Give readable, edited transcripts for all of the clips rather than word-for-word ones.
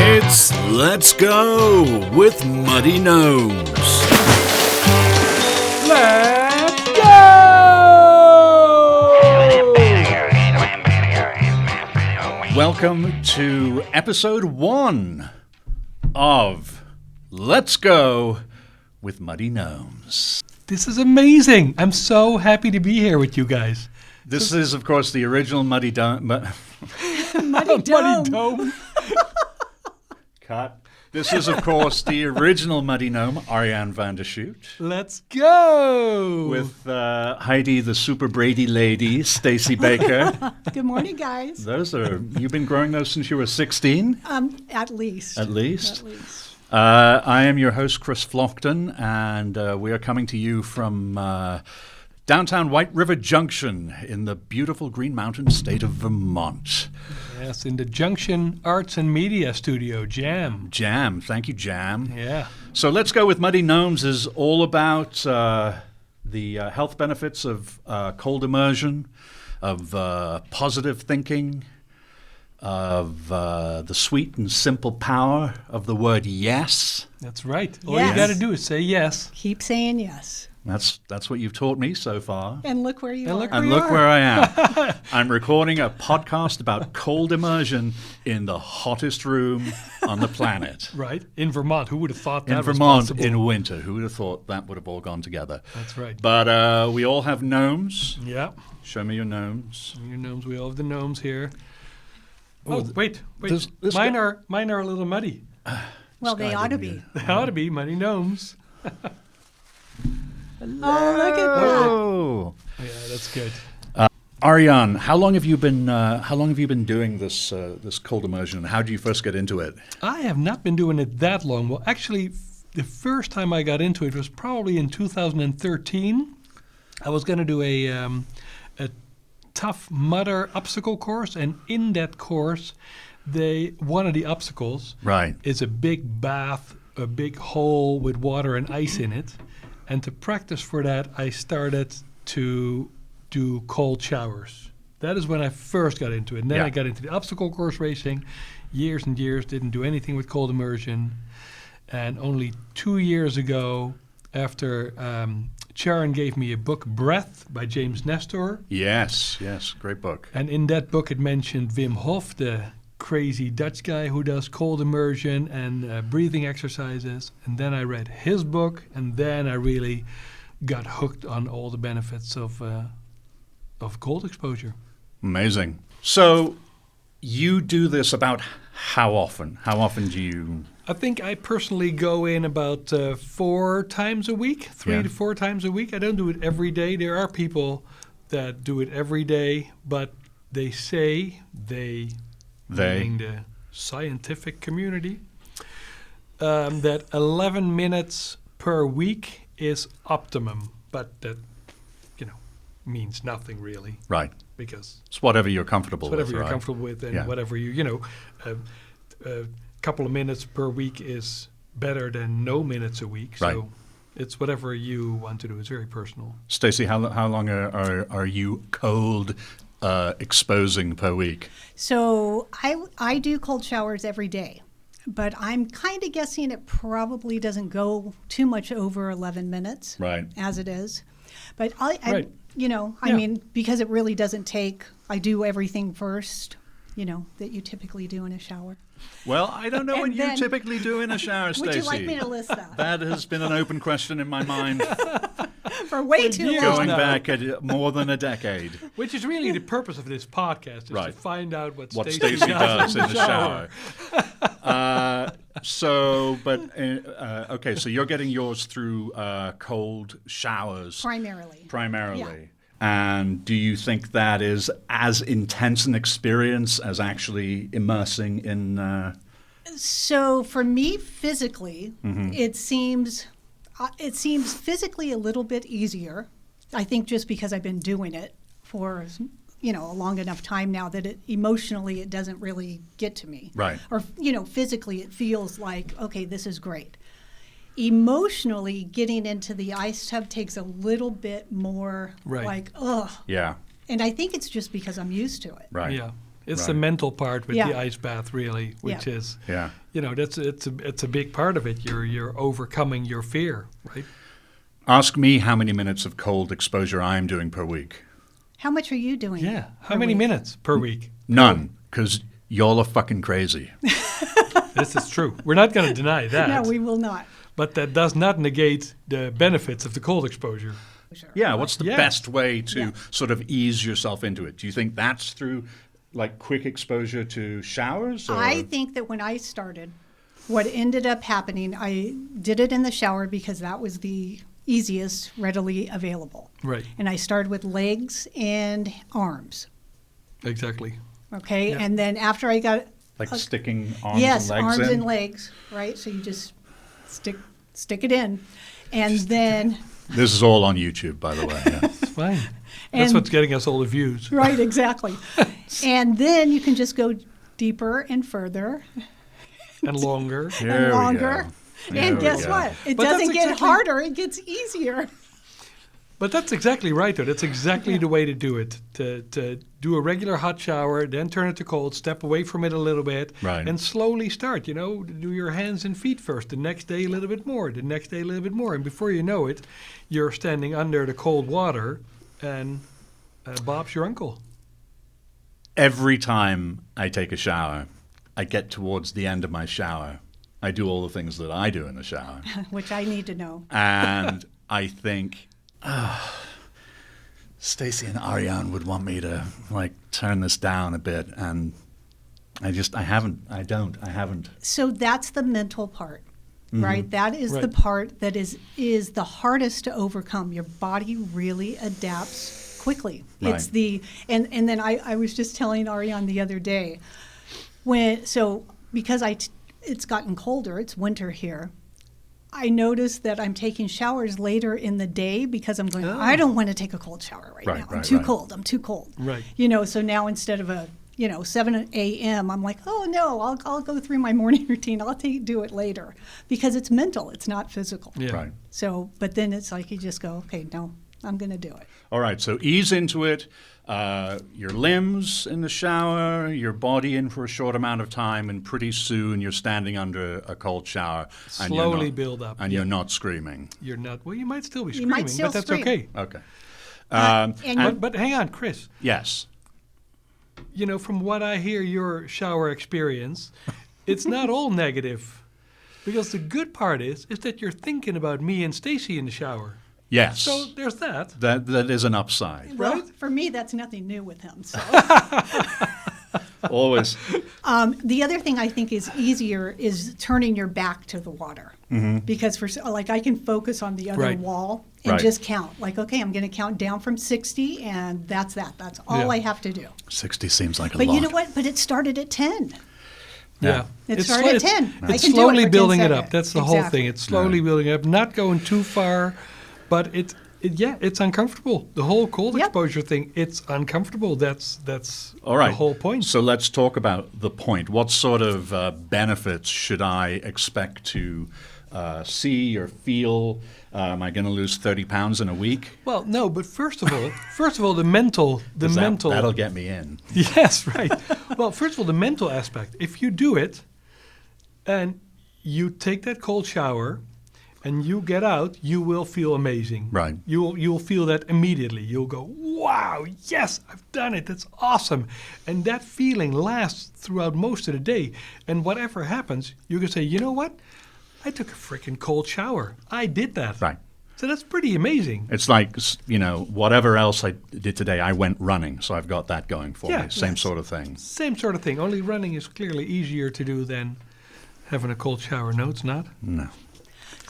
It's Let's Go with Muddy Gnomes. Let's go! Welcome to episode 1 of Let's Go with Muddy Gnomes. This is amazing. I'm so happy to be here with you guys. This is, of course, the original Muddy Dome. Muddy Dome. Dome. Cut. This is, of course, the original Muddy Gnome, Arjan van der Schoot. Let's go! With Heidi, the Super Brady lady, Staci Baker. Good morning, guys. You've been growing those since you were 16? At least. At least? At least. I am your host, Chris Flockton, and we are coming to you from downtown White River Junction in the beautiful Green Mountain state of Vermont. Yes, in the Junction Arts and Media Studio, Jam. Jam. Thank you, Jam. Yeah. So Let's Go with Muddy Gnomes is all about the health benefits of cold immersion, of positive thinking, of the sweet and simple power of the word yes. That's right. All Yes. you got to do is say yes. Keep saying yes. That's what you've taught me so far. And look where you are. And look where I am. I'm recording a podcast about cold immersion in the hottest room on the planet. Right. In Vermont. Who would have thought that In was Vermont possible? in winter. Who would have thought that would have all gone together? That's right. But we all have gnomes. Yeah. Show me your gnomes. Your gnomes. We all have the gnomes here. Oh, Wait. this Mine are a little muddy. Well, they ought to be. They ought to be muddy gnomes. Oh, look at that. Oh, Yeah, that's good. Arjan, how long have you been doing this cold immersion? And how did you first get into it? I have not been doing it that long. Well, actually, the first time I got into it was probably in 2013. I was going to do a Tough Mudder obstacle course, and in that course, one of the obstacles Right. is a big bath, a big hole with water and ice in it. And to practice for that, I started to do cold showers. That is when I first got into it. And then Yeah. I got into the obstacle course racing. Years and years, didn't do anything with cold immersion. And only 2 years ago, after Sharon gave me a book, Breath, by James Nestor. Yes, great book. And in that book, it mentioned Wim Hof, the crazy Dutch guy who does cold immersion and breathing exercises. And then I read his book, and then I really got hooked on all the benefits of cold exposure. Amazing. So you do this about how often? How often do you? I think I personally go in about 4 times a week, 3 to 4 times a week. I don't do it every day. There are people that do it every day, but they say meaning the scientific community, that 11 minutes per week is optimum, but that means nothing really, Right. because It's whatever you're comfortable it's whatever with. you're right? comfortable with, and Yeah. whatever a couple of minutes per week is better than no minutes a week. Right. So it's whatever you want to do. It's very personal. Staci, how long are you cold exposing per week? So I do cold showers every day, but I'm kind of guessing it probably doesn't go too much over 11 minutes. Right. As it is. But I Right. I mean, because it really doesn't take, I do everything first, that you typically do in a shower. Well, I don't know what And you then- typically do in a shower, Staci. Would you like me to list that? That has been an open question in my mind For way too years long. going now. back more than a decade. Which is really the purpose of this podcast, is to Right. find out what What Staci Staci does in the shower. Okay, so you're getting yours through cold showers Primarily. Yeah. And do you think that is as intense an experience as actually immersing in? So for me, physically, Mm-hmm. it seems physically a little bit easier. I think just because I've been doing it for a long enough time now that emotionally it doesn't really get to me. Right. Or physically it feels like, okay, this is great. Emotionally, getting into the ice tub takes a little bit more Right. like, ugh. Yeah. And I think it's just because I'm used to it. Right. Yeah. It's the mental part with the ice bath, really, which is, it's a big part of it. You're overcoming your fear, right? Ask me how many minutes of cold exposure I'm doing per week. How much are you doing? Yeah. How many minutes per week? None, because y'all are fucking crazy. This is true. We're not going to deny that. No, we will not. But that does not negate the benefits of the cold exposure. Yeah, what's the best way to sort of ease yourself into it? Do you think that's through like quick exposure to showers? Or? I think that when I started, what ended up happening, I did it in the shower because that was the easiest, readily available. Right. And I started with legs and arms. Exactly. Okay, and then after I got... Like sticking arms and legs in? Yes, arms and legs, right? So you just stick it in. And then... This is all on YouTube, by the way. Yeah. It's fine. That's what's getting us all the views. Right, exactly. And then you can just go deeper and further. And longer. And longer. And guess what? It doesn't get harder, it gets easier. But that's exactly right, though. That's exactly the way to do it. To do a regular hot shower, then turn it to cold, step away from it a little bit, and slowly start. Do your hands and feet first. The next day, a little bit more. The next day, a little bit more. And before you know it, you're standing under the cold water, and Bob's your uncle. Every time I take a shower, I get towards the end of my shower. I do all the things that I do in the shower. Which I need to know. And I think... Staci and Arjan would want me to like turn this down a bit, and I haven't. So that's the mental part, right? That is the part that is the hardest to overcome. Your body really adapts quickly. Right. It's and then I was just telling Arjan the other day because it's gotten colder, it's winter here. I noticed that I'm taking showers later in the day because I'm going, I don't want to take a cold shower right now. I'm too cold. Right. So now instead of 7 a.m., I'm like, oh, no, I'll go through my morning routine. I'll do it later because it's mental. It's not physical. Yeah. Right. So, but then it's like you just go, okay, no, I'm going to do it. All right. So ease into it. Your limbs in the shower, your body in for a short amount of time, and pretty soon you're standing under a cold shower. Slowly build up. And you're not screaming. You're not. Well, you might still be screaming, but that's okay. Okay. But hang on, Chris. Yes. From what I hear, your shower experience, it's not all negative. Because the good part is that you're thinking about me and Staci in the shower. Yes. So there's that. That is an upside. Well, right? For me, that's nothing new with him. So. Always. The other thing I think is easier is turning your back to the water. Mm-hmm. Because I can focus on the other wall and just count. Like, okay, I'm going to count down from 60, and that's that. That's all I have to do. 60 seems like a lot. But you know what? But it started at 10. Yeah. It started at 10. It's slowly building it up. That's the whole thing. It's slowly building it up, not going too far. But it's uncomfortable. The whole cold exposure thing, it's uncomfortable. That's all right. The whole point. So let's talk about the point. What sort of benefits should I expect to see or feel? Am I going to lose 30 pounds in a week? Well, no. But first of all, the mental. That'll get me in. Yes, right. Well, first of all, the mental aspect. If you do it, and you take that cold shower. And you get out, you will feel amazing. Right. You'll feel that immediately. You'll go, wow, yes, I've done it. That's awesome. And that feeling lasts throughout most of the day. And whatever happens, you can say, you know what? I took a freaking cold shower. I did that. Right. So that's pretty amazing. It's like, whatever else I did today, I went running. So I've got that going for me. Same sort of thing. Same sort of thing. Only running is clearly easier to do than having a cold shower. No, it's not? No.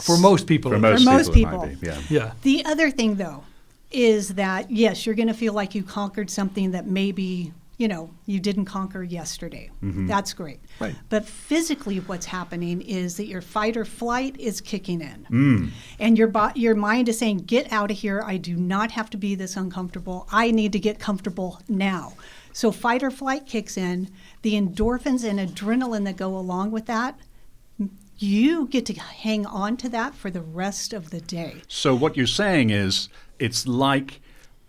For most people. For most people. It might be, yeah. The other thing, though, is that, yes, you're going to feel like you conquered something that maybe, you didn't conquer yesterday. Mm-hmm. That's great. Right. But physically what's happening is that your fight or flight is kicking in. And your mind is saying, get out of here. I do not have to be this uncomfortable. I need to get comfortable now. So fight or flight kicks in. The endorphins and adrenaline that go along with that, you get to hang on to that for the rest of the day. So what you're saying is it's like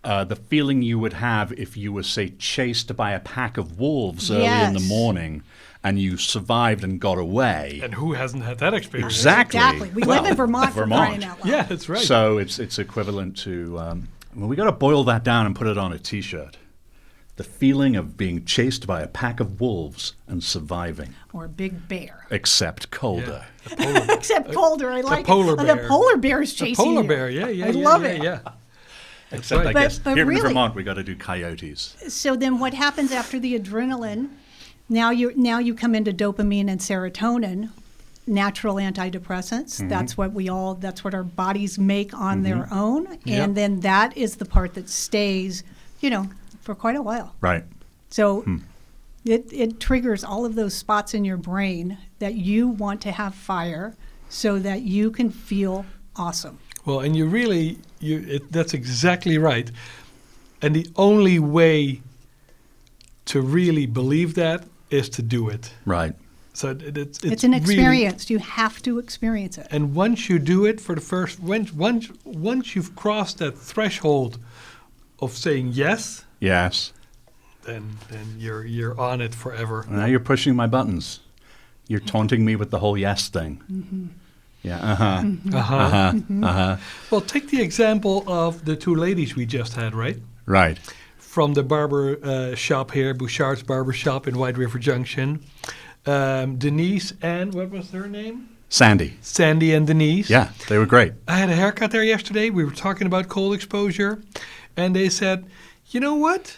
the feeling you would have if you were, say, chased by a pack of wolves early in the Yes. morning and you survived and got away. And who hasn't had that experience? Exactly. We live in Vermont, for Vermont. crying out loud. Yeah, that's right. So it's equivalent to, well, we got to boil that down and put it on a T-shirt. The feeling of being chased by a pack of wolves and surviving, Or a big bear. except colder. Except colder. I like polar it. bear. The polar bear's The chasing polar you. bear, yeah. I love it. Yeah. Except I But- guess but here in really- Vermont we got to do coyotes. So then what happens after the adrenaline? Now you come into dopamine and serotonin, natural antidepressants. Mm-hmm. That's what our bodies make on their own. And then that is the part that stays, for quite a while. Right. So it triggers all of those spots in your brain that you want to have fire so that you can feel awesome. Well, and that's exactly right. And the only way to really believe that is to do it. Right. So It's an really- experience. You have to experience it. And once you do it for the first, once you've crossed that threshold of saying yes, Yes. then you're on it forever. Now you're pushing my buttons. You're taunting me with the whole yes thing. Mm-hmm. Yeah. Well, take the example of the two ladies we just had, right? Right. From the barber shop here, Bouchard's Barber Shop in White River Junction. Denise and, what was her name? Sandy. Sandy and Denise. Yeah, they were great. I had a haircut there yesterday. We were talking about cold exposure. And they said, you know what?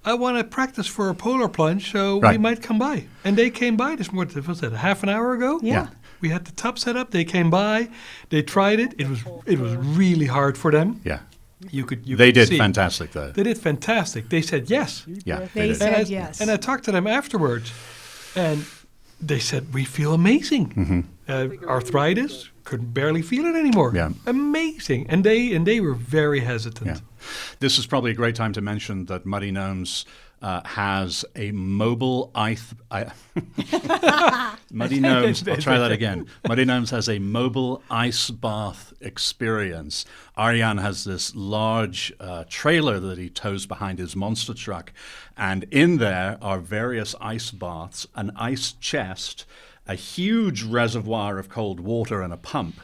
I want to practice for a polar plunge, so we Right. might come by. And they came by this morning. Was that half an hour ago? Yeah. We had the tub set up. They came by. They tried it. It was really hard for them. Yeah. You could They did see. fantastic, though. They did fantastic. They said yes. Yeah, They did. said And I, yes. and I talked to them afterwards, and they said, we feel amazing. Arthritis, couldn't barely feel it anymore. Yeah. Amazing. And they were very hesitant. Yeah. This is probably a great time to mention that Muddy Gnomes has a mobile Muddy Gnomes, I'll try that again. Muddy Gnomes has a mobile ice bath experience. Arjan has this large trailer that he tows behind his monster truck, and in there are various ice baths, an ice chest, a huge reservoir of cold water, and a pump.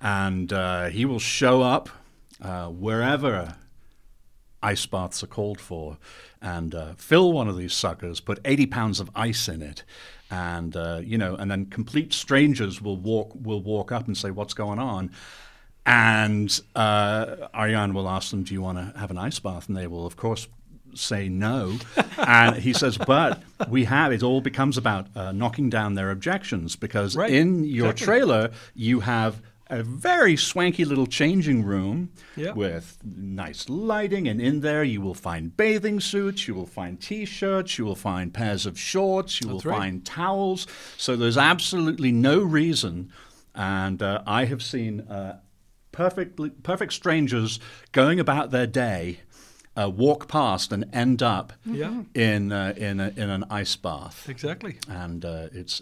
And he will show up wherever ice baths are called for, and fill one of these suckers, put 80 pounds of ice in it, and and then complete strangers will walk up and say, "What's going on?" And Arjan will ask them, "Do you want to have an ice bath?" And they will, of course, say no. And he says, "But we have." It all becomes about knocking down their objections, because Right. in your Exactly. trailer you have a very swanky little changing room Yeah. with nice lighting, and in there you will find bathing suits, you will find T-shirts, you will find pairs of shorts, you will That's right. find towels. So there's absolutely no reason, and I have seen perfect strangers going about their day, walk past and end up Yeah. in an ice bath, Exactly. and it's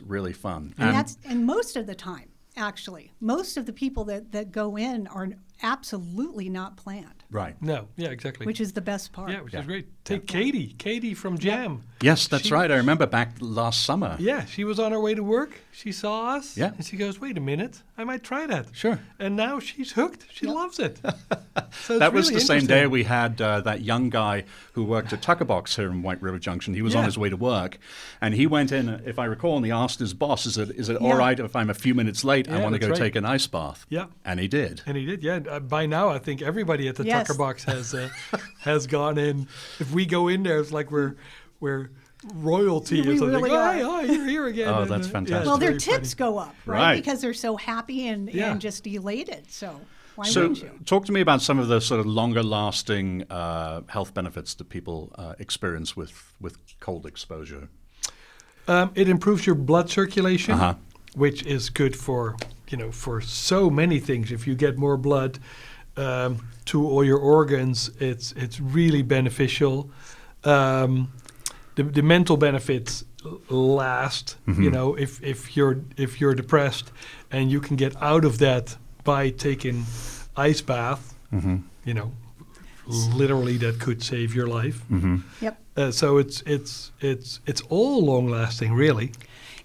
really fun. And most of the time, actually, most of the people that go in are absolutely not planned, Right. No. Yeah, exactly. which is the best part. yeah, which Yeah. is great. Take Katie from Jam. Yes, that's She- right. I remember back last summer. Yeah, she was on her way to work. She saw us. Yeah. And she goes, wait a minute, I might try that. Sure. And now she's hooked. She loves it. So That it's was really the same interesting. day we had that young guy who worked at Tucker Box here in White River Junction. He was on Yeah. his way to work, and he went in, if I recall, and he asked his boss, is it all Yeah. right if I'm a few minutes late? I Yeah, want to that's go right. take an ice bath. Yeah. And he did. And he did, yeah. By now, I think everybody at the Yes. Tucker Box has gone in. If we go in there, it's like we're royalty. We It's like, really hi, are. hi, you're here again. Oh, And, that's yeah, fantastic. it's Well, their very tips funny. go up, right? Right. Because they're so happy and Yeah. just elated. So why So, wouldn't you? talk to me about some of the sort of longer-lasting health benefits that people experience with cold exposure. It improves your blood circulation, Uh-huh. which is good for for so many things. If you get more blood to all your organs, it's really beneficial. The mental benefits last. If you're depressed and you can get out of that by taking ice bath, literally that could save your life. Yep. So it's all long lasting, really,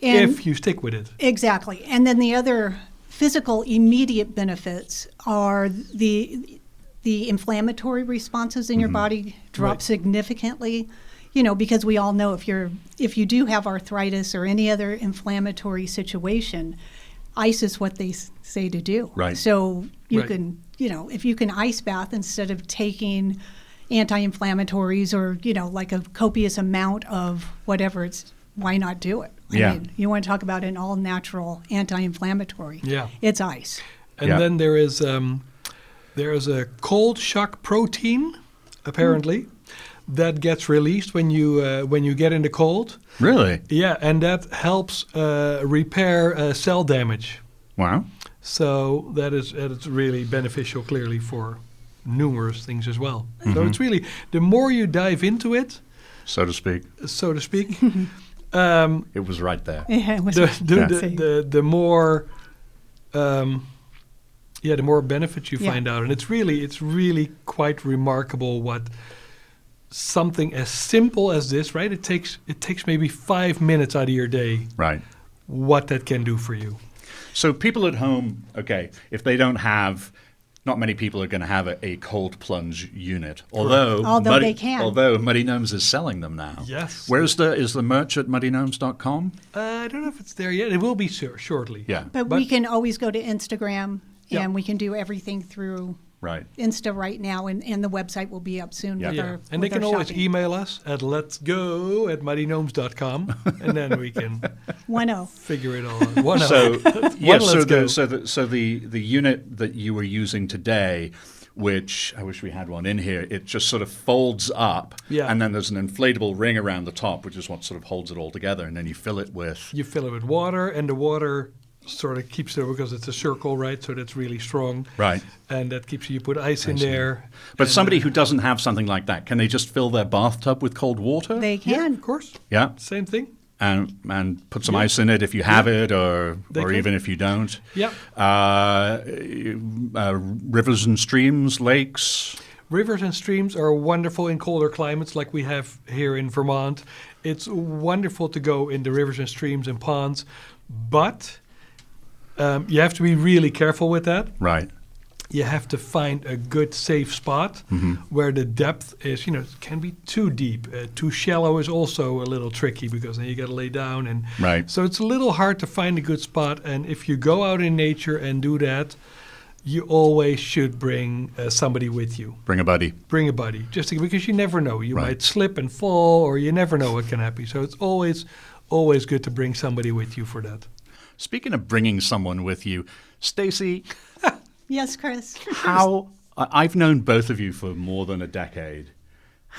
And if you stick with it. exactly. And then the other physical immediate benefits are the inflammatory responses in your body drop Right. significantly. You know, because we all know if you do have arthritis or any other inflammatory situation, ice is what they say to do. Right. So you Right. can, you know, if you can ice bath instead of taking anti-inflammatories or, you know, like a copious amount of whatever, why not do it? I Yeah. mean, you want to talk about an all-natural anti-inflammatory. Yeah. It's ice. And Yeah. then there is a cold shock protein, apparently, that gets released when you get in the cold. Really? Yeah, and that helps repair cell damage. Wow. So it's really beneficial, clearly, for numerous things as well. So it's really, the more you dive into it, So to speak. so to speak, It was right there. Yeah, it was the more the more benefits you Yeah. find out, and it's really quite remarkable what something as simple as this, right? It takes maybe 5 minutes out of your day, Right. what that can do for you. So people at home, okay, if they don't have, not many people are going to have a cold plunge unit. Although they can. Although Muddy Gnomes is selling them now. Yes. Is the merch at muddygnomes.com? I don't know if it's there yet. It will be shortly. Yeah. But we can always go to Instagram, Yeah. and we can do everything through Right. Insta right now, and the website will be up soon Yeah. with Yeah. our And they with can our always shopping. email us at letsgo@muddygnomes.com, and then we can 1-0. figure it all out. One So yeah, let's go. the unit that you were using today, which I wish we had one in here, it just sort of folds up, Yeah. and then there's an inflatable ring around the top, which is what sort of holds it all together, and then you fill it with. You fill it with water, and the water sort of keeps it because it's a circle, right? So that's really strong. Right. And that keeps you put ice in see. there. But and, somebody who doesn't have something like that, can they just fill their bathtub with cold water? They yeah, can. of course. Yeah. Same thing. And put some Yeah. ice in it if you have it, or They can. even if you don't. Yeah. Rivers and streams, lakes. Rivers and streams are wonderful in colder climates like we have here in Vermont. It's wonderful to go in the rivers and streams and ponds, but you have to be really careful with that. Right. You have to find a good safe spot where the depth is, it can be too deep. Too shallow is also a little tricky because then you got to lay down. And Right. so it's a little hard to find a good spot. And if you go out in nature and do that, you always should bring somebody with you. Bring a buddy. Bring a buddy, because you never know. You Right. might slip and fall, or you never know what can happen. So it's always good to bring somebody with you for that. Speaking of bringing someone with you, Staci, Yes, Chris. I've known both of you for more than a decade.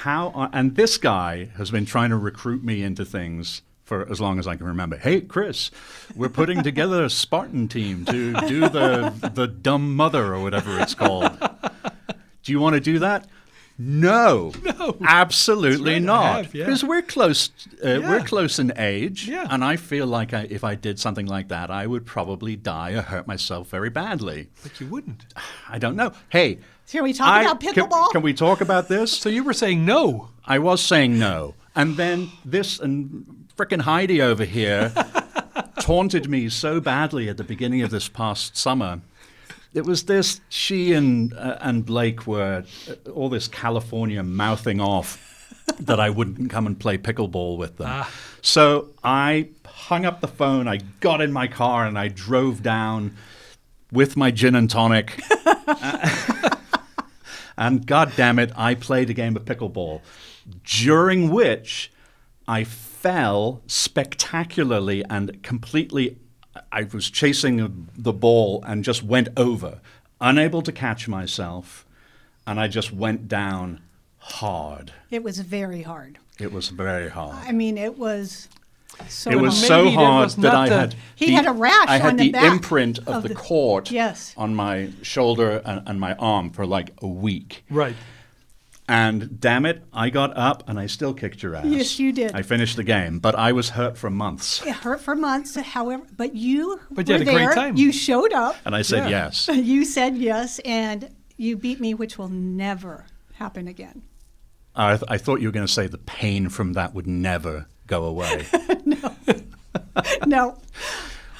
And this guy has been trying to recruit me into things for as long as I can remember. Hey, Chris, we're putting together a Spartan team to do the dumb mother or whatever it's called. Do you want to do that? No, absolutely That's right, I not. have, yeah. Because we're close. We're Yeah. close in age, Yeah. and I feel like if I did something like that, I would probably die or hurt myself very badly. But you wouldn't. I don't know. Hey, Shall we talk about pickleball? Can we talk about this? So you were saying no. I was saying no, and then this and frickin' Heidi over here taunted me so badly at the beginning of this past summer. It was this, she and Blake were all this California mouthing off that I wouldn't come and play pickleball with them. So I hung up the phone, I got in my car, and I drove down with my gin and tonic. And God damn it, I played a game of pickleball, during which I fell spectacularly and completely. I was chasing the ball and just went over, unable to catch myself, and I just went down hard. It was very hard. It was very hard. I mean, it was so It was hard. so Maybe that hard was that not I the- had. He had a rash I had on the the back imprint of the cord Yes. on my shoulder and my arm for like a week. Right. And damn it, I got up and I still kicked your ass. Yes, you did. I finished the game, but I was hurt for months. It hurt for months, however, but you But were you had a great there. time. You showed up. And I said Yeah. yes. You said yes, and you beat me, which will never happen again. I thought you were going to say the pain from that would never go away. No.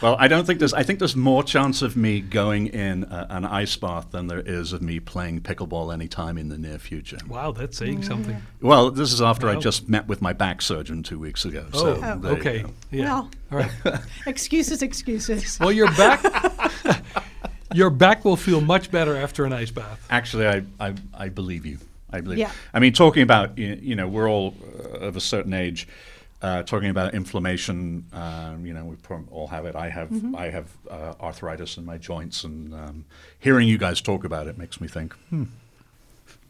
Well, I think there's more chance of me going in an ice bath than there is of me playing pickleball anytime in the near future. Wow, that's saying something. Well, this is after I Wow. just met with my back surgeon 2 weeks ago. Oh, So there you okay. go. Yeah. Well, All right. excuses. Well, your back will feel much better after an ice bath. Actually, I believe you. I believe. Yeah. I mean, talking about we're all of a certain age. Talking about inflammation, we all have it. I have arthritis in my joints, and hearing you guys talk about it makes me think,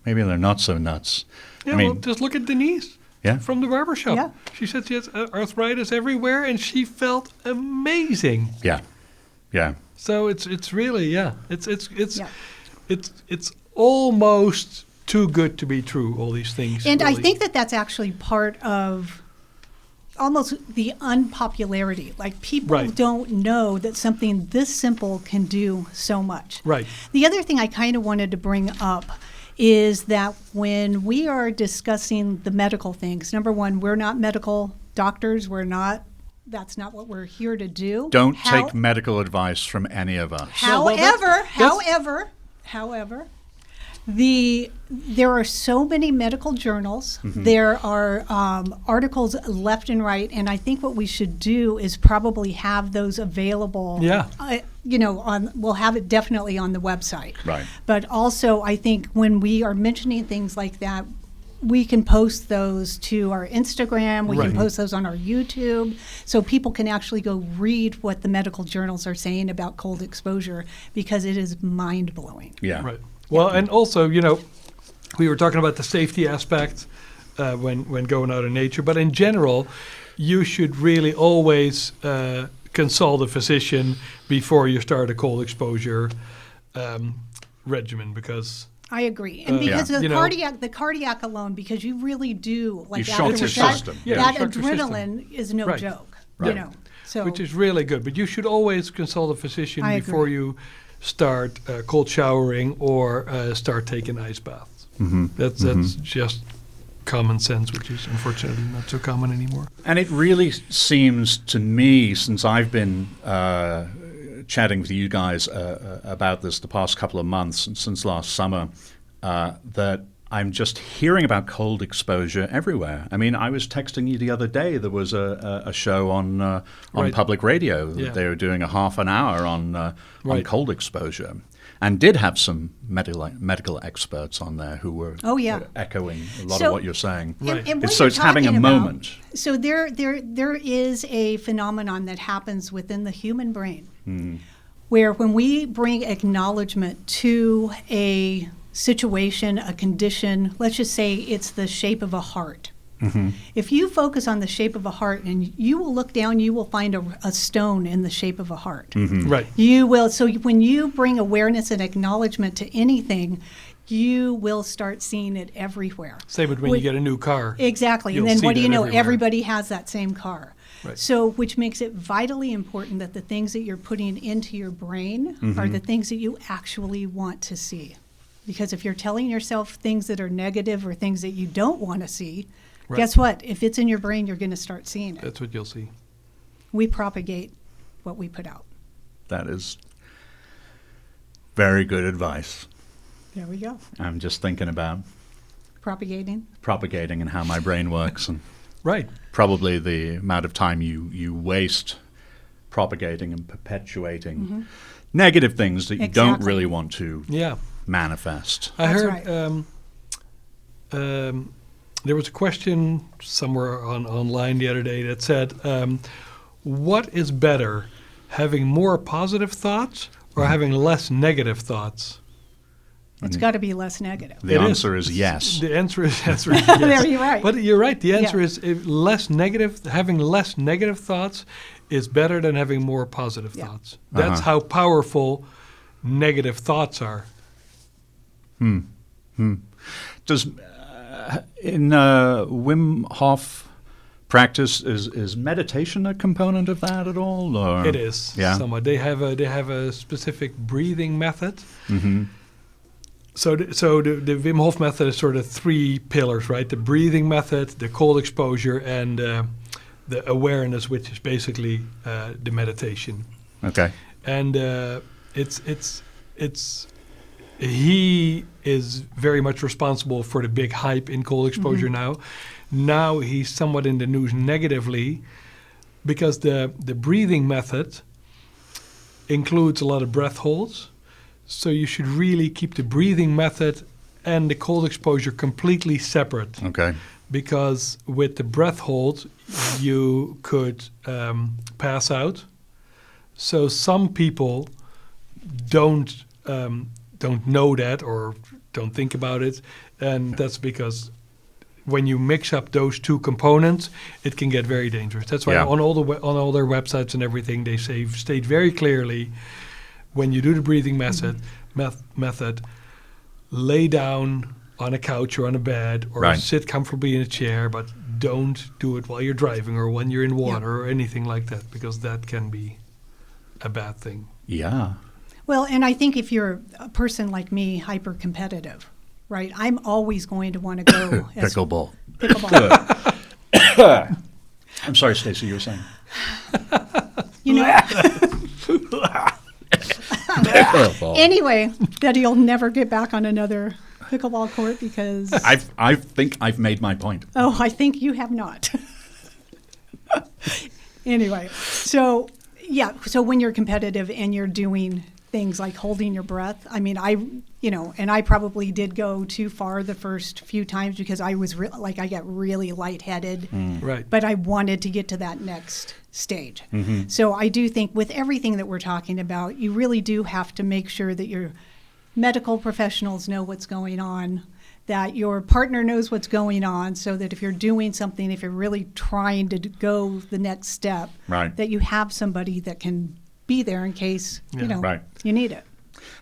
maybe they're not so nuts. Yeah, I mean, well, just look at Denise from the barbershop. Yeah. She said she has arthritis everywhere, and she felt amazing. yeah. So it's really it's Yeah. it's almost too good to be true. All these things, And really. I think that's actually part of almost the unpopularity. Like people Right. don't know that something this simple can do so much. Right. The other thing I kind of wanted to bring up is that when we are discussing the medical things, number one, we're not medical doctors. That's not what we're here to do. Don't take medical advice from any of us. However, there are so many medical journals. Mm-hmm. There are articles left and right, and I think what we should do is probably have those available. Yeah. We'll have it definitely on the website. Right. But also, I think when we are mentioning things like that, we can post those to our Instagram. We Right. can post those on our YouTube, so people can actually go read what the medical journals are saying about cold exposure, because it is mind blowing. Yeah. Right. Well, and also, we were talking about the safety aspect when going out in nature, but in general, you should really always consult a physician before you start a cold exposure regimen, because I agree, and because Yeah. the cardiac alone, because you really do like You that. shock your that, system. Yeah, that you shock your system. adrenaline is no Right. joke. Right. So which is really good. But you should always consult a physician I before agree. you start cold showering or start taking ice baths. Mm-hmm. That's just common sense, which is unfortunately not so common anymore. And it really seems to me, since I've been chatting with you guys about this the past couple of months, and since last summer, that I'm just hearing about cold exposure everywhere. I mean, I was texting you the other day. There was a show on Right. public radio. Yeah. They were doing a half an hour on Right. cold exposure, and did have some medical experts on there who were echoing a lot So- of what you're saying. Right. And what So you're it's having a talking about- moment. So there is a phenomenon that happens within the human brain, where when we bring acknowledgement to a situation, a condition, let's just say it's the shape of a heart. If you focus on the shape of a heart and you will look down, you will find a stone in the shape of a heart. Right. You will. So when you bring awareness and acknowledgement to anything, you will start seeing it everywhere. Same with when you get a new car. Exactly. You'll And then see what do you that know? everywhere. Everybody has that same car. Right. So which makes it vitally important that the things that you're putting into your brain are the things that you actually want to see. Because if you're telling yourself things that are negative or things that you don't want to see, Right. guess what? If it's in your brain, you're going to start seeing it. That's what you'll see. We propagate what we put out. That is very good advice. There we go. I'm just thinking about Propagating. propagating and how my brain works, and Right. probably the amount of time you waste propagating and perpetuating negative things that you don't Exactly. really want to Yeah. manifest. I That's heard there was a question somewhere online the other day that said, what is better, having more positive thoughts or having less negative thoughts? It's got to be less negative. The It answer is yes. The answer is yes. There, you're right. But you're right. The answer Yeah. is less negative. Having less negative thoughts is better than having more positive Yeah. thoughts. That's how powerful negative thoughts are. Does in Wim Hof practice is meditation a component of that at all? Or? It is. Yeah. Somewhat. They have a specific breathing method. the Wim Hof method is sort of 3 pillars, right? The breathing method, the cold exposure, and the awareness, which is basically the meditation. Okay. And he is very much responsible for the big hype in cold exposure now. Now he's somewhat in the news negatively because the breathing method includes a lot of breath holds. So you should really keep the breathing method and the cold exposure completely separate. Okay. Because with the breath hold, you could pass out. So some people don't know that or don't think about it, and that's because when you mix up those 2 components, it can get very dangerous. That's why on all their websites and everything, they state very clearly, when you do the breathing method, lay down on a couch or on a bed or sit comfortably in a chair, but don't do it while you're driving or when you're in water or anything like that, because that can be a bad thing. Yeah. Well, and I think if you're a person like me, hyper competitive, right? I'm always going to want to go as Pickleball. I'm sorry, Stacy, you were saying. You know. Anyway, that he'll never get back on another pickleball court because I think I've made my point. Oh, I think you have not. Anyway, so when you're competitive and you're doing things like holding your breath, I mean, and I probably did go too far the first few times because I was I got really lightheaded. Right. But I wanted to get to that next stage. So I do think with everything that we're talking about, you really do have to make sure that your medical professionals know what's going on, that your partner knows what's going on, so that if you're doing something, if you're really trying to go the next step, that you have somebody that can be there in case you need it.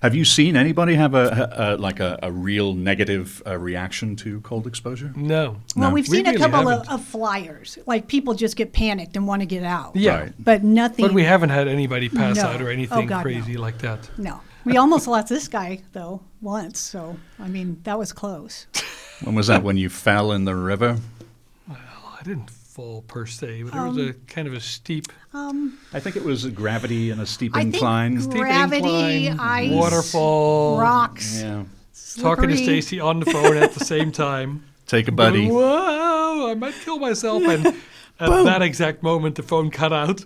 Have you seen anybody have a real negative reaction to cold exposure? No. Well, we've seen really a couple haven't. of flyers. Like people just get panicked and want to get out. Yeah. Right. But nothing. But we haven't had anybody pass No. out or anything Oh, God, crazy no. like that. No. We almost lost this guy, though, once. So, I mean, that was close. When was that? When you fell in the river? Well, I didn't fall per se, but there was a kind of a steep I think it was gravity and a steep I think incline. steep gravity, incline, ice, waterfall, rocks, Yeah. talking to slippery. Stacy on the phone at the same time. Take a buddy. Whoa, I might kill myself. And at that exact moment, the phone cut out.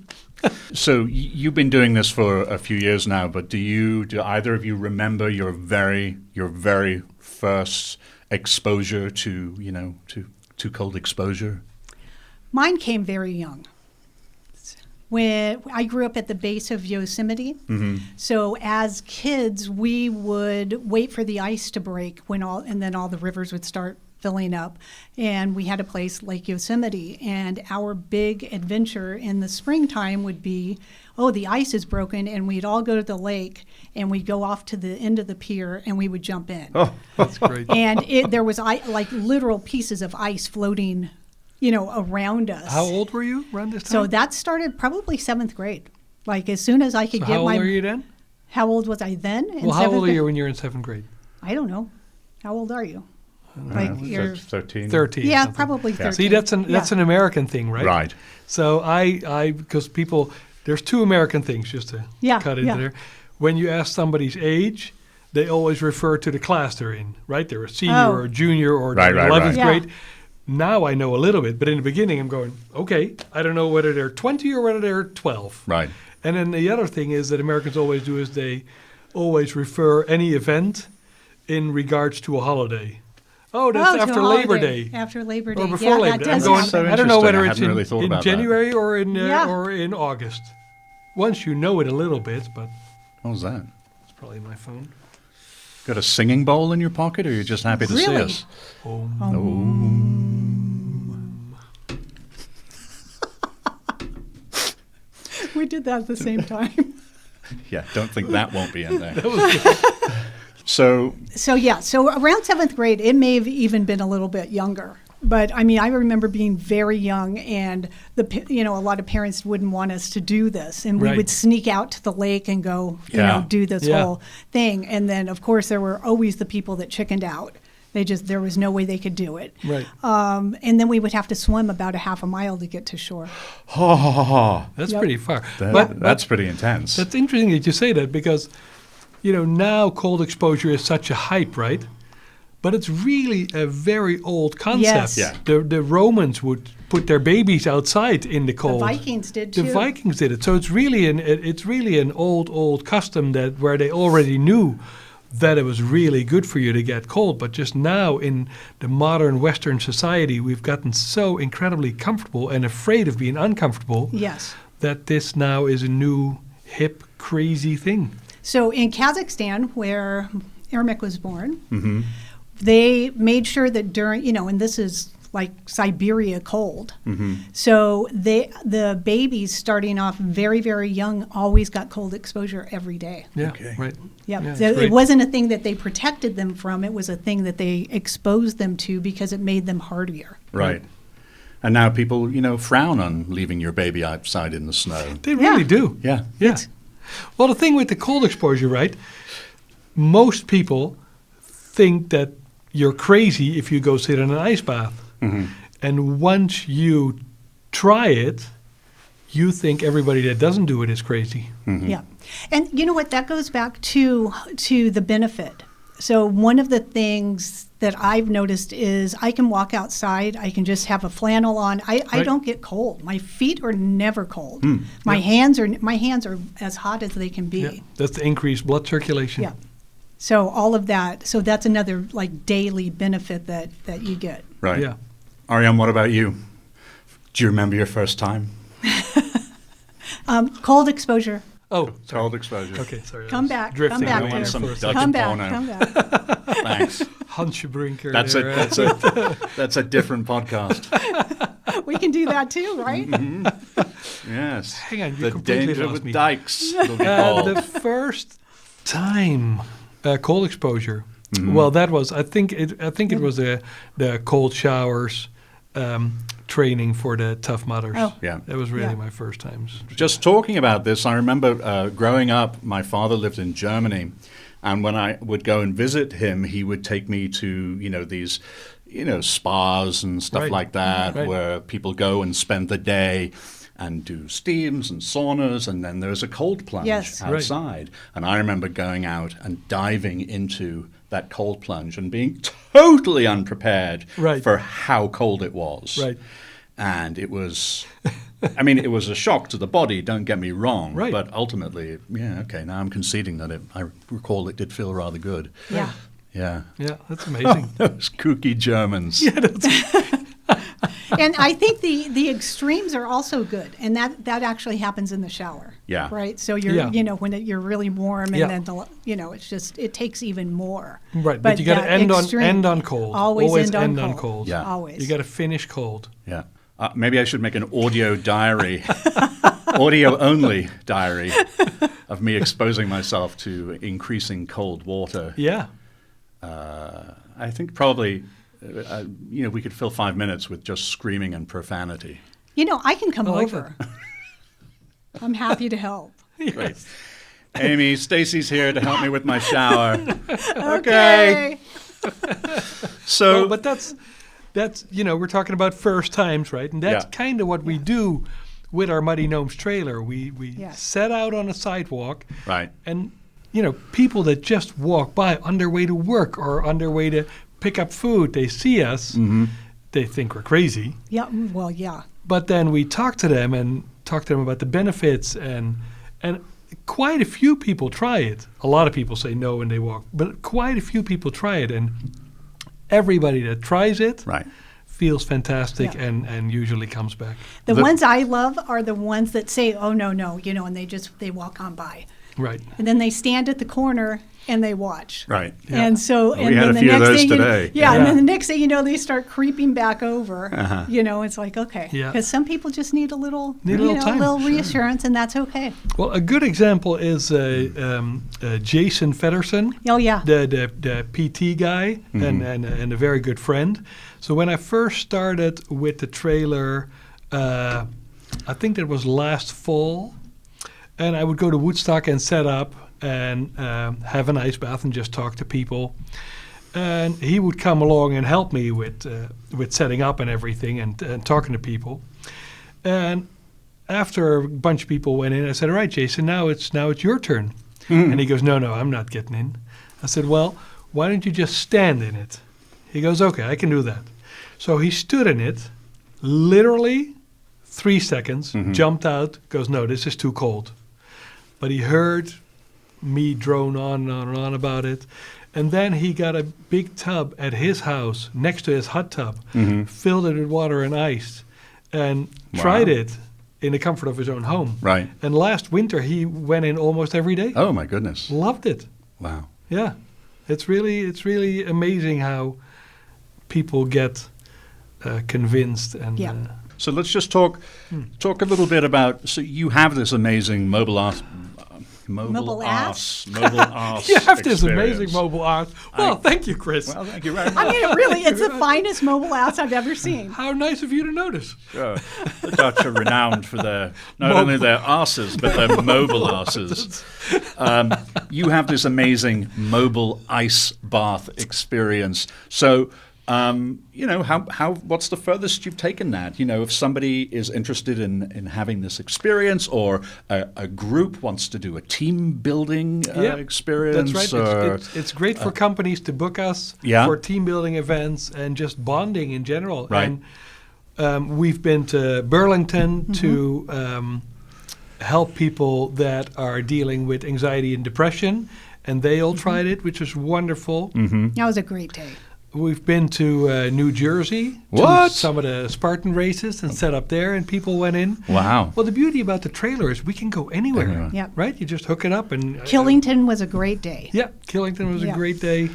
So you've been doing this for a few years now, but do either of you remember your very first exposure to cold exposure? Mine came very young. When I grew up at the base of Yosemite, so as kids we would wait for the ice to break and then all the rivers would start filling up, and we had a place Lake Yosemite, and our big adventure in the springtime would be, the ice is broken, and we'd all go to the lake and we'd go off to the end of the pier and we would jump in. Oh, That's great. And there was like literal pieces of ice floating around us. How old were you around this time? So that started probably 7th grade. Like as soon as I could So get how old my. are you then? How old was I then? In Well, how old 7th are you grade? when you're in 7th grade? I don't know. How old are you? Like you're 13. 13. yeah, something. probably 13. See, that's an American thing, right? Right. So I because people, there's 2 American things just to cut into there. When you ask somebody's age, they always refer to the class they're in, right? They're a senior or a junior or Right, in right, 11th right. grade. Now I know a little bit, but in the beginning I'm going, okay, I don't know whether they're 20 or whether they're 12. Right. And then the other thing is that Americans always do is they always refer any event in regards to a holiday. Oh, that's to after a Labor holiday. Day. After Labor Day. Or before Labor that Day. I'm does going, happen. So I don't know interesting. whether I it's hadn't really thought in about that. January or Yeah. in August. Once you know it a little bit, but What was that? it's probably my phone. Got a singing bowl in your pocket, or you're just happy to see Really? us? We did that at the same time. Yeah, don't think that won't be in there. So So around 7th grade, it may have even been a little bit younger. But I mean, I remember being very young, and a lot of parents wouldn't want us to do this, and we Right. would sneak out to the lake and go, Yeah. do this Yeah. whole thing. And then, of course, there were always the people that chickened out. There was no way they could do it. Right. And then we would have to swim about a half a mile to get to shore. Ha ha ha ha. That's Yep. pretty far. That's pretty intense. That's interesting that you say that because, now cold exposure is such a hype, right? But it's really a very old concept. Yes. Yeah. The Romans would put their babies outside in the The cold. Vikings did too. The Vikings did it. So it's really an old custom where they already knew that it was really good for you to get cold. But just now in the modern Western society, we've gotten so incredibly comfortable and afraid of being uncomfortable Yes. that this now is a new, hip, crazy thing. So in Kazakhstan, where Ermak was born, Mm-hmm. they made sure that during, and this is like Siberia cold. Mm-hmm. So the babies starting off very, very young always got cold exposure every day. Yeah, Okay. right. Yep. Yeah, So it's it great. wasn't a thing that they protected them from. It was a thing that they exposed them to because it made them hardier. Right. And now people, frown on leaving your baby outside in the snow. They really do. Yeah. Yeah. Well, the thing with the cold exposure, right? Most people think that you're crazy if you go sit in an ice bath. Mm-hmm. And once you try it, you think everybody that doesn't do it is crazy. Mm-hmm. Yeah. And you know what? That goes back to the benefit. So one of the things that I've noticed is I can walk outside. I can just have a flannel on. I Right. don't get cold. My feet are never cold. Mm. My hands are as hot as they can be. Yeah. That's the increased blood circulation. Yeah. So all of that. So that's another like daily benefit that you get. Right. Yeah. Arjan, what about you? Do you remember your first time? Cold exposure. Oh, Cold exposure. okay, sorry. I Come was back. drifting Come back away I want there. some for a Dutch Come back. porno. Come back. Thanks. Hansje Brinker. That's there, that's a different podcast. We can do that too, right? Yes. Hang on, you The completely danger lost with me. dikes. It'll be called. The first time cold exposure. Mhm. Well, that was I think it was the cold showers training for the Tough Mudders. Oh. Yeah. That was really Yeah. my first times. Just talking about this, I remember growing up, my father lived in Germany, and when I would go and visit him, he would take me to, these, spas and stuff Right. like that, Right. where people go and spend the day and do steams and saunas, and then there's a cold plunge Yes. Right. outside. And I remember going out and diving into that cold plunge and being totally unprepared Right. for how cold it was. Right. And it was, it was a shock to the body, don't get me wrong. Right. But ultimately, now I'm conceding that I recall it did feel rather good. Yeah. Yeah. Yeah, that's amazing. Those kooky Germans. And I think the extremes are also good, and that actually happens in the shower. Yeah. Right. So you're Yeah. when you're really warm, and Yeah. then it's just it takes even more. Right, but you got to that end extreme- on cold. Always end on on cold. cold. Yeah. Always. You got to finish cold. Yeah. Maybe I should make an audio diary, audio-only diary of me exposing myself to increasing cold water. Yeah. I think probably, we could fill 5 minutes with just screaming and profanity. I can come I like over. I'm happy to help. Great. Amy, Stacy's here to help me with my shower. Okay. So, Well, but that's we're talking about first times, right? And that's Yeah. kind of what we do with our Muddy Gnomes trailer. We Yes. set out on a sidewalk, right. and people that just walk by on their way to work or on their way to pick up food, they see us, they think we're crazy. Yeah. Well, yeah. But then we talk to them about the benefits, and quite a few people try it. A lot of people say no when they walk, but quite a few people try it, and everybody that tries it Right. feels fantastic Yeah. and usually comes back. The ones I love are the ones that say, "Oh no," and they walk on by. Right. And then they stand at the corner and they watch. Right. Yeah. And so, We had then a the few of next those thing today. Yeah, Yeah. and then the next thing you know, they start creeping back over. Uh-huh. It's like, okay. Yeah. Because some people just need a little, time. little reassurance, and that's okay. Well, a good example is Jason Feddersen, Oh, yeah. the PT guy, and a very good friend. So when I first started with the trailer, I think that was last fall, and I would go to Woodstock and set up and have an ice bath and just talk to people. And he would come along and help me with setting up and everything and talking to people. And after a bunch of people went in, I said, "All right, Jason, now it's your turn." And he goes, "No, I'm not getting in." I said, "Well, why don't you just stand in it?" He goes, "Okay, I can do that." So he stood in it, literally 3 seconds, jumped out, goes, "No, this is too cold." But he heard me drone on and on about it. And then he got a big tub at his house next to his hot tub, filled it with water and ice, and tried it in the comfort of his own home. Right. And last winter, he went in almost every day. Oh, my goodness. Loved it. Wow. Yeah. It's really amazing how people get convinced. And Yeah. So let's just talk a little bit about. So you have this amazing mobile arts. Mobile ass? Mobile arts. you have this experience. amazing mobile art. Well, thank you, Chris. Well, thank you very much. I mean, it's the finest mobile ass I've ever seen. How nice of you to notice. Sure. The Dutch are renowned for not only their arses, but their mobile arses. You have this amazing mobile ice bath experience. So, what's the furthest you've taken that? If somebody is interested in having this experience, or a group wants to do a team building experience. That's right. It's great for companies to book us for team building events and just bonding in general. Right. And we've been to Burlington to help people that are dealing with anxiety and depression, and they all tried it, which was wonderful. That was a great day. We've been to New Jersey to some of the Spartan races and set up there, and people went in. Wow. Well, the beauty about the trailer is we can go anywhere. Yep. Right? You just hook it up and Killington was a great day. yeah, Killington was a great day.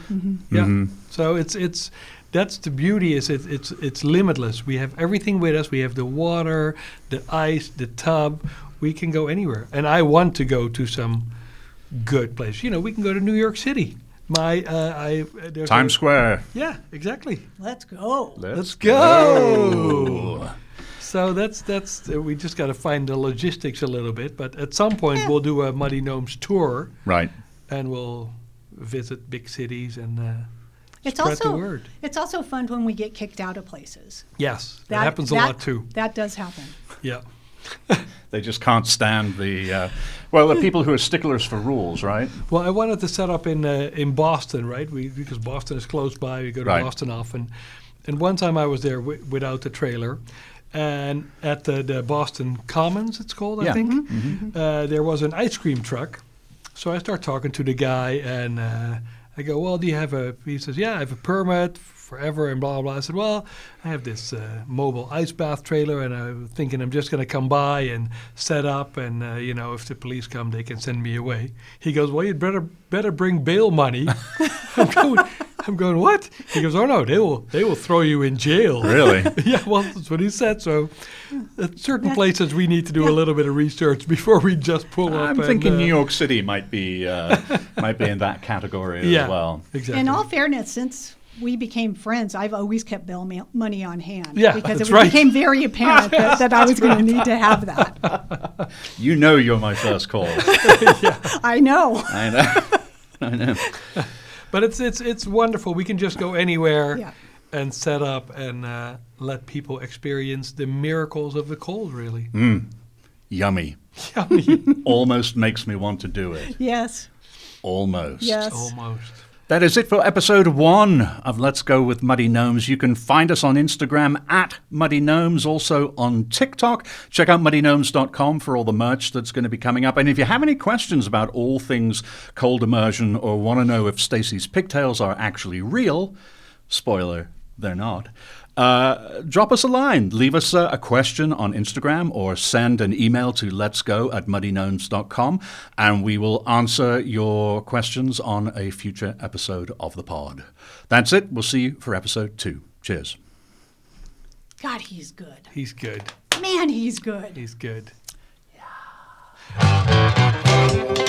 Yeah. So it's that's the beauty is it's limitless. We have everything with us. We have the water, the ice, the tub. We can go anywhere. And I want to go to some good place. We can go to New York City. Times Square. Yeah, exactly. Let's go. Let's go. So that's we just got to find the logistics a little bit, but at some point we'll do a Muddy Gnomes tour, Right. and we'll visit big cities and It's spread the also word. it's also fun when we get kicked out of places. Yes, that happens a lot too. That does happen. Yeah. They just can't stand the people who are sticklers for rules, right? Well, I wanted to set up in Boston, right? Because Boston is close by. We go to Right. Boston often. And one time I was there without the trailer, and at the Boston Commons, it's called, I think, there was an ice cream truck. So I start talking to the guy, and I go, "Well, do you have a?" He says, "Yeah, I have a permit forever," and blah blah blah. I said, "Well, I have this mobile ice bath trailer, and I'm thinking I'm just going to come by and set up, and if the police come, they can send me away." He goes, "Well, you'd better bring bail money." I'm going, "What?" He goes, "Oh no, they will throw you in jail." Really? Yeah, well, that's what he said. So, at certain places we need to do a little bit of research before we just pull up. I'm thinking New York City might be in that category as well. Exactly. In all fairness, since we became friends, I've always kept bail money on hand. Yeah, because that's it right. became very apparent that I was going to need to have that. You're my first call. I know. I know. But it's wonderful. We can just go anywhere Yeah. and set up and let people experience the miracles of the cold, really. Yummy. Yummy. Almost makes me want to do it. Yes. Almost. Yes. Almost. That is it for episode 1 of Let's Go with Muddy Gnomes. You can find us on Instagram at Muddy Gnomes, also on TikTok. Check out muddygnomes.com for all the merch that's going to be coming up. And if you have any questions about all things cold immersion, or want to know if Staci's pigtails are actually real, spoiler, they're not, drop us a line. Leave us a question on Instagram or send an email to letsgo@muddygnomes.com, and we will answer your questions on a future episode of the pod. That's it. We'll see you for episode 2. Cheers. God, he's good. He's good. Man, he's good. He's good. Yeah.